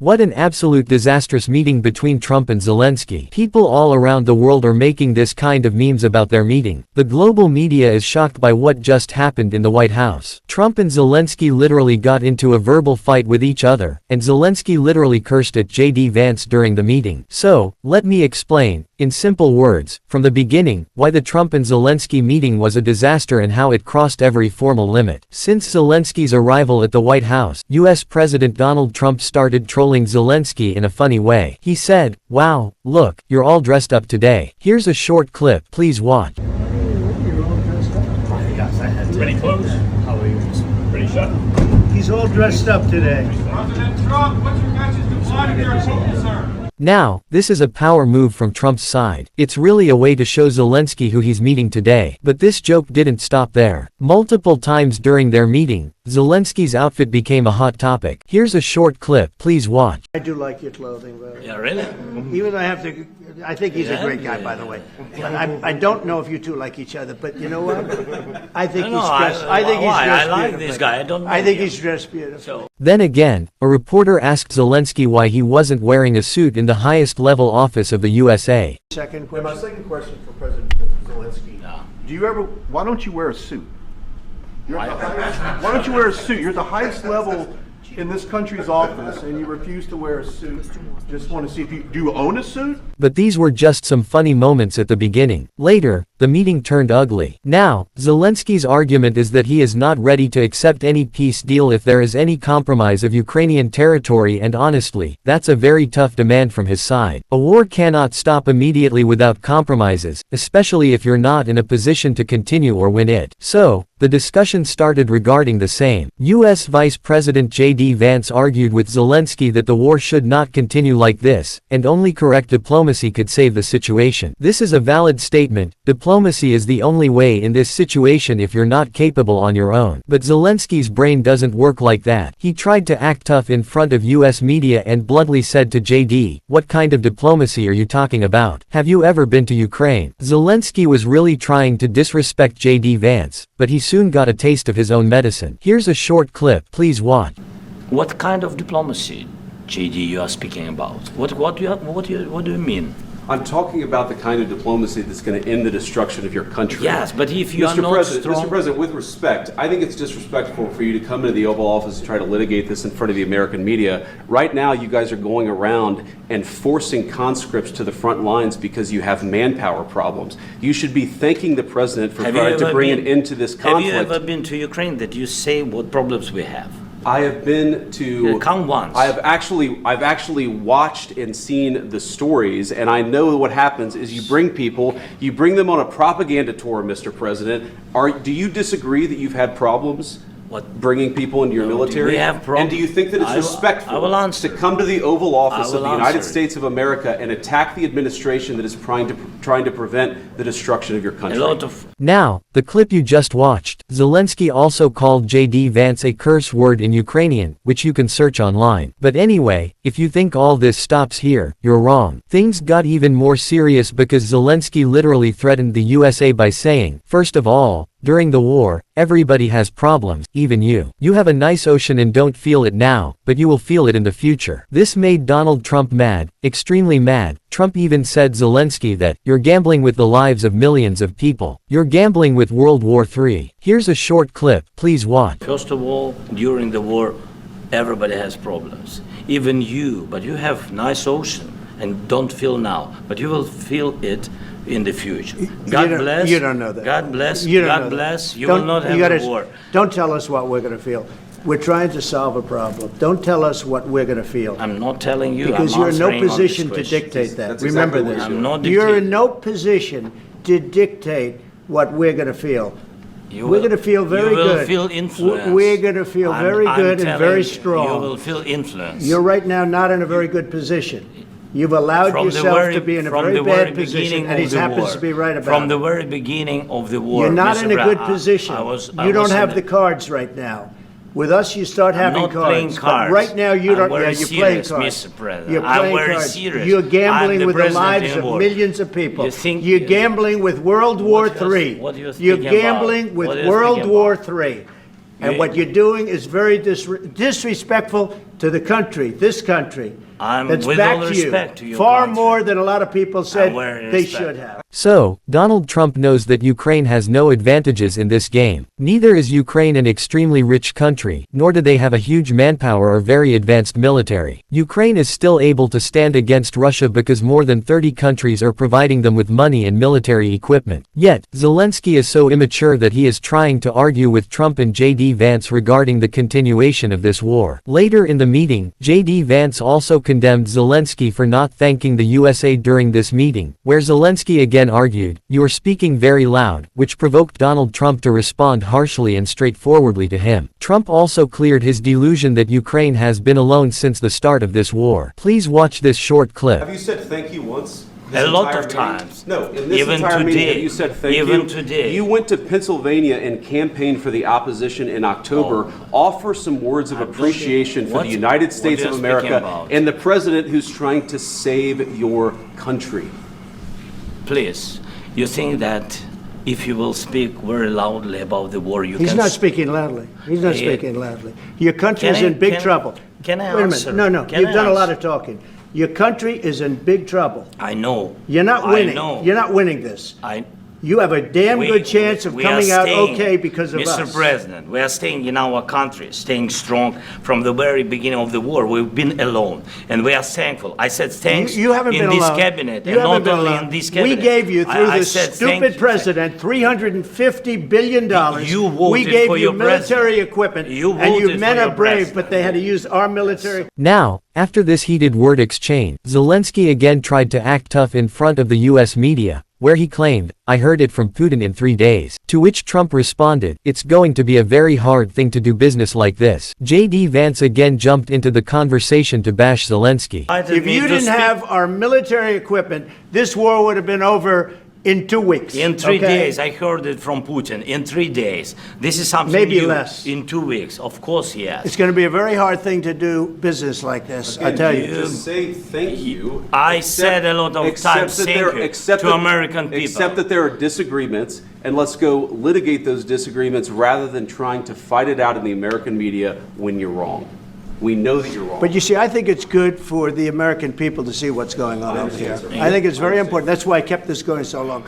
What an absolute disastrous meeting between Trump and Zelensky. People all around the world are making this kind of memes about their meeting. The global media is shocked by what just happened in the White House. Trump and Zelensky literally got into a verbal fight with each other, and Zelensky literally cursed at J.D. Vance during the meeting. So, let me explain, in simple words, from the beginning, why the Trump and Zelensky meeting was a disaster and how it crossed every formal limit. Since Zelensky's arrival at the White House, U.S. President Donald Trump started trolling Zelensky in a funny way. He said, "Wow, look, you're all dressed up today. Here's a short clip, please watch." You're all dressed up? Yes, I had to. Pretty close. How are you? Pretty sharp. He's all dressed up today. President Trump, what's your message to Vladimir Putin, sir? Now, this is a power move from Trump's side. It's really a way to show Zelensky who he's meeting today. But this joke didn't stop there. Multiple times during their meeting, Zelensky's outfit became a hot topic. Here's a short clip, please watch. I do like your clothing, very Yeah, really? Even though I think he's a great guy, by the way. But I don't know if you two like each other, but you know what? I think he's dressed. I think he's dressed I like beautifully. this guy. I don't know I think him. he's dressed beautifully. So, Then again, a reporter asked Zelensky why he wasn't wearing a suit in the highest level office of the USA. Second And my question. second question for President Zelensky. Yeah. Why don't you wear a suit? Why don't you wear a suit? You're at the highest level in this country's office and you refuse to wear a suit. Just want to see if do you own a suit? But these were just some funny moments at the beginning. Later, the meeting turned ugly. Now, Zelensky's argument is that he is not ready to accept any peace deal if there is any compromise of Ukrainian territory, and honestly, that's a very tough demand from his side. A war cannot stop immediately without compromises, especially if you're not in a position to continue or win it. So, the discussion started regarding the same. U.S. Vice President J.D. Vance argued with Zelensky that the war should not continue like this, and only correct diplomacy could save the situation. This is a valid statement. Diplomacy is the only way in this situation if you're not capable on your own. But Zelensky's brain doesn't work like that. He tried to act tough in front of U.S. media and bluntly said to J.D., "What kind of diplomacy are you talking about? Have you ever been to Ukraine?" Zelensky was really trying to disrespect J.D. Vance, but he soon got a taste of his own medicine. Here's a short clip, please watch. what kind of diplomacy, JD, you are speaking about? What do you mean? I'm talking about the kind of diplomacy that's going to end the destruction of your country. Yes, but if you are not strong... Mr. President, with respect, I think it's disrespectful for you to come into the Oval Office and try to litigate this in front of the American media. Right now, you guys are going around and forcing conscripts to the front lines because you have manpower problems. You should be thanking the President for trying to bring an end to this conflict. Have you ever been to Ukraine that you say what problems we have? I have been to. Come once. I've actually watched and seen the stories, and I know what happens is you bring people, you bring them on a propaganda tour, Mr. President. Do you disagree that you've had problems? Bringing people into your military? We have and do you think that it's respectful to come to the Oval Office of the United States of America and attack the administration that is trying to prevent the destruction of your country? Now, the clip you just watched, Zelensky also called J.D. Vance a curse word in Ukrainian, which you can search online. But anyway, if you think all this stops here, you're wrong. Things got even more serious because Zelensky literally threatened the USA by saying, first of all, during the war, everybody has problems, even you. You have a nice ocean and don't feel it now, but you will feel it in the future. This made Donald Trump mad, extremely mad. Trump even said Zelensky that, "You're gambling with the lives of millions of people. You're gambling with World War III. Here's a short clip, please watch. First of all, during the war, everybody has problems. Even you, but you have nice ocean and don't feel now, but you will feel it in the future. God bless. You don't know that. God bless. You don't God know bless. that. You will not have a war. Don't tell us what we're going to feel. We're trying to solve a problem. Don't tell us what we're going to feel. I'm not telling you. Because I'm you're in no answering on this position to question. dictate that. That's Remember exactly this. what I'm not You're dictating. in no position to dictate what we're going to feel. We're going to feel very good. You will feel influence. We're going to feel very good and very strong. You will feel influence. You're right now not in a very good position. You've allowed yourself to be in a very bad position, and he happens to be right about it. From the very beginning of the war. You're not Mr. in a Brown, good position. You don't have the cards right now. With us, you start having not cards. playing But cards. right now, you I'm don't. very Yeah, you're playing serious, cards. Mr. President. You're I'm playing very cards. serious. You're gambling I'm the with the president lives of anymore. millions of people. You think- You're gambling with World War III. what are you You're thinking gambling about? with What are you World thinking War about? III. And what you're doing is very disrespectful to the country, this country. That's with back all to you. respect to your Far country. more than a lot of people said very they respect. should have. So, Donald Trump knows that Ukraine has no advantages in this game. Neither is Ukraine an extremely rich country, nor do they have a huge manpower or very advanced military. Ukraine is still able to stand against Russia because more than 30 countries are providing them with money and military equipment. Yet, Zelensky is so immature that he is trying to argue with Trump and J.D. Vance regarding the continuation of this war. Later in the meeting, J.D. Vance also condemned Zelensky for not thanking the USA during this meeting, where Zelensky again argued, "You are speaking very loud," which provoked Donald Trump to respond harshly and straightforwardly to him. Trump also cleared his delusion that Ukraine has been alone since the start of this war. Please watch this short clip. Have you said thank you once? A lot entire of meeting? times. No, in this Even entire meeting, today. have you said thank you? Even today. You went to Pennsylvania and campaigned for the opposition in October. Offer some words of appreciation for the United States what of are you speaking America about? and the president who's trying to save your country. Please, you think that if you will speak very loudly about the war, you He's can... not speaking loudly. He's not Yeah. speaking loudly. Your country is Can I- in big can- trouble. can I Wait a answer? minute. No, Can you've I done a lot answer? of talking. Your country is in big trouble. I know. You're not I winning. know. You're not winning this. You have a damn good chance of we are coming out staying, okay because of Mr. us. President, we are staying in our country, staying strong from the very beginning of the war. We've been alone, and we are thankful. I said thanks You haven't in been this alone. cabinet, You and haven't not been only alone. in this cabinet. We gave you, through I this said thank stupid you. president, $350 billion. You voted We gave for you your military president. equipment, You and you voted men for are your brave, president. but they had to use our military. Now, after this heated word exchange, Zelensky again tried to act tough in front of the US media, where he claimed, "I heard it from Putin in 3 days." To which Trump responded, "It's going to be a very hard thing to do business like this." J.D. Vance again jumped into the conversation to bash Zelensky. If you didn't have our military equipment, this war would have been over in 2 weeks. In 3 okay? days, I heard it from Putin. In 3 days, this is something Maybe new. less. In 2 weeks, of course, yes. It's going to be a very hard thing to do business like this, I tell you. Just say thank you. I said a lot of Accept times that thank there- you accept to that- American people. Accept that there are disagreements, and let's go litigate those disagreements rather than trying to fight it out in the American media when you're wrong. We know that you're wrong. But you see, I think it's good for the American people to see what's going on out here. I think it's very important. That's why I kept this going so long.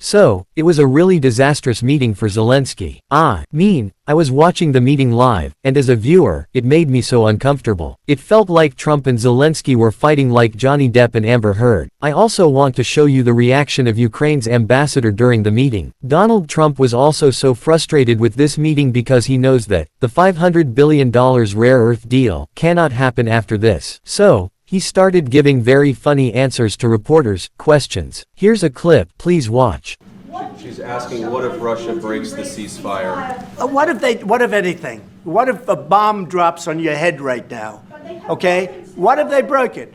So, it was a really disastrous meeting for Zelensky. I was watching the meeting live, and as a viewer, it made me so uncomfortable. It felt like Trump and Zelensky were fighting like Johnny Depp and Amber Heard. I also want to show you the reaction of Ukraine's ambassador during the meeting. Donald Trump was also so frustrated with this meeting because he knows that the $500 billion rare earth deal cannot happen after this. So, he started giving very funny answers to reporters' questions. Here's a clip, please watch. She's asking, what if Russia breaks the ceasefire? What if anything? What if a bomb drops on your head right now? Okay? What if they broke it?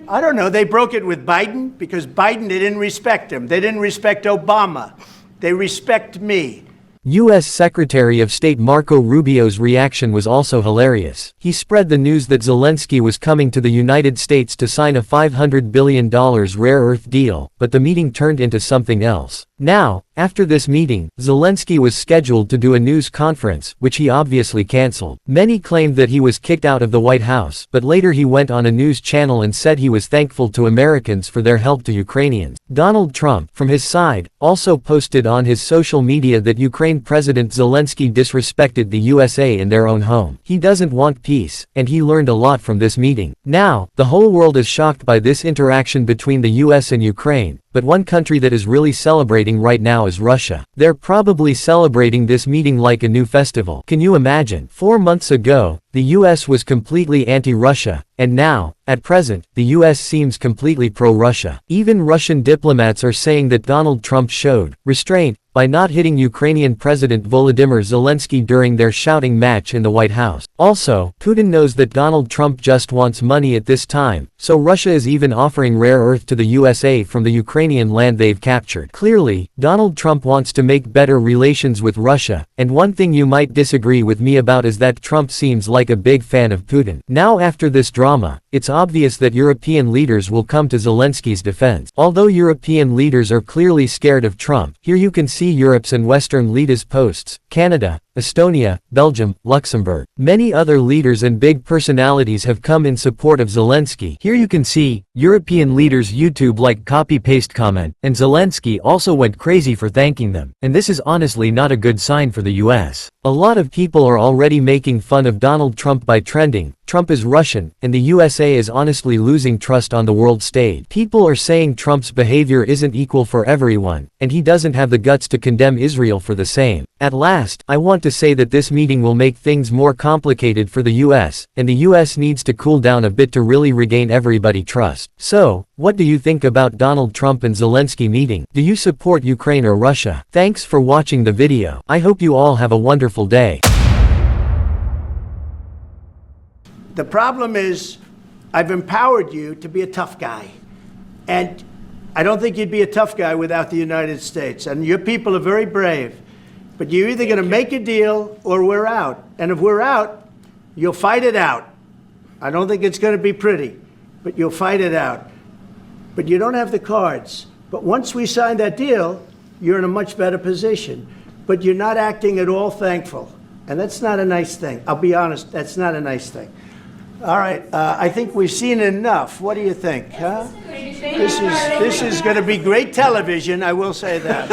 I don't know. They broke it with Biden because Biden, they didn't respect him. They didn't respect Obama. They respect me. U.S. Secretary of State Marco Rubio's reaction was also hilarious. He spread the news that Zelensky was coming to the United States to sign a $500 billion rare earth deal, but the meeting turned into something else. Now, after this meeting, Zelensky was scheduled to do a news conference, which he obviously canceled. Many claimed that he was kicked out of the White House, but later he went on a news channel and said he was thankful to Americans for their help to Ukrainians. Donald Trump, from his side, also posted on his social media that Ukraine President Zelensky disrespected the USA in their own home. He doesn't want peace, and he learned a lot from this meeting. Now, the whole world is shocked by this interaction between the US and Ukraine. But one country that is really celebrating right now is Russia. They're probably celebrating this meeting like a new festival. Can you imagine? 4 months ago, the US was completely anti-Russia, and now, at present, the US seems completely pro-Russia. Even Russian diplomats are saying that Donald Trump showed restraint by not hitting Ukrainian President Volodymyr Zelensky during their shouting match in the White House. Also, Putin knows that Donald Trump just wants money at this time, so Russia is even offering rare earth to the USA from the Ukrainian land they've captured. Clearly, Donald Trump wants to make better relations with Russia, and one thing you might disagree with me about is that Trump seems like a big fan of Putin. Now after this drama, it's obvious that European leaders will come to Zelensky's defense. Although European leaders are clearly scared of Trump, here you can see Europe's and Western leaders' posts. Canada, Estonia, Belgium, Luxembourg. Many other leaders and big personalities have come in support of Zelensky. Here you can see, European leaders YouTube like copy-paste comment, and Zelensky also went crazy for thanking them. And this is honestly not a good sign for the US. A lot of people are already making fun of Donald Trump by trending, Trump is Russian, and the USA is honestly losing trust on the world stage. People are saying Trump's behavior isn't equal for everyone, and he doesn't have the guts to condemn Israel for the same. At last, I want to say that this meeting will make things more complicated for the US, and the US needs to cool down a bit to really regain everybody's trust. So, what do you think about Donald Trump and Zelensky meeting? Do you support Ukraine or Russia? Thanks for watching the video. I hope you all have a wonderful day. The problem is, I've empowered you to be a tough guy. And I don't think you'd be a tough guy without the United States. And your people are very brave. But you're either going to make a deal or we're out. And if we're out, you'll fight it out. I don't think it's going to be pretty, but you'll fight it out. But you don't have the cards. But once we sign that deal, you're in a much better position. But you're not acting at all thankful. And that's not a nice thing. I'll be honest, that's not a nice thing. All right, I think we've seen enough. What do you think, huh? This is going to be great television, I will say that.